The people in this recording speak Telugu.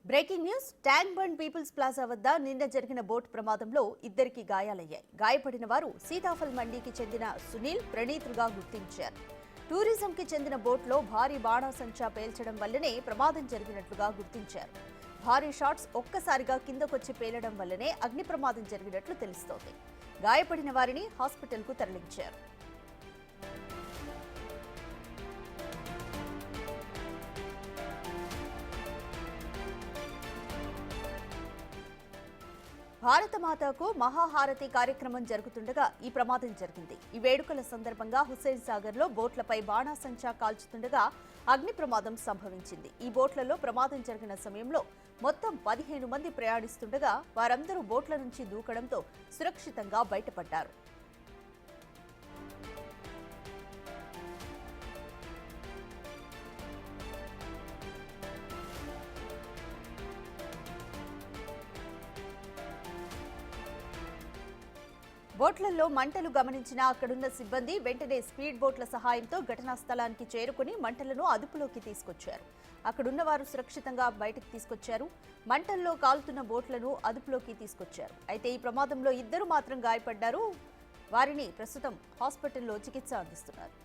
Breaking news Tank Bund People's Plaza వద్ద నిన్న జరిగిన బోట్ ప్రమాదంలో ఇద్దరికి గాయాలయ్యాయి. గాయపడిన వారు సీతాఫల్ మండీకి చెందిన సునీల్, ప్రణీత్లుగా గుర్తించారు. టూరిజంకి చెందిన బోట్లో భారీ బాణాసంచా పేల్చడం వల్లనే ప్రమాదం జరిగినట్లుగా గుర్తించారు. భారీ షాట్స్ ఒక్కసారిగా కిందకొచ్చి పేలడం వల్లనే అగ్ని ప్రమాదం జరిగినట్లు తెలుస్తోంది. గాయపడిన వారిని హాస్పిటల్కు తరలించారు. భారతమాతకు మహాహారతి కార్యక్రమం జరుగుతుండగా ఈ ప్రమాదం జరిగింది. ఈ వేడుకల సందర్భంగా హుస్సేన్ సాగర్ లో బోట్లపై బాణాసంచా కాల్చుతుండగా అగ్ని ప్రమాదం సంభవించింది. ఈ బోట్లలో ప్రమాదం జరిగిన సమయంలో మొత్తం 15 మంది ప్రయాణిస్తుండగా వారందరూ బోట్ల నుంచి దూకడంతో సురక్షితంగా బయటపడ్డారు. బోట్లలో మంటలు గమనించిన అక్కడున్న సిబ్బంది వెంటనే స్పీడ్ బోట్ల సహాయంతో ఘటనా స్థలానికి చేరుకుని మంటలను అదుపులోకి తీసుకొచ్చారు. అక్కడున్న వారు సురక్షితంగా బయటకు తీసుకొచ్చారు. మంటల్లో కాలుతున్న బోట్లను అదుపులోకి తీసుకొచ్చారు. అయితే ఈ ప్రమాదంలో ఇద్దరు మాత్రం గాయపడ్డారు. వారిని ప్రస్తుతం హాస్పిటల్లో చికిత్స అందిస్తున్నారు.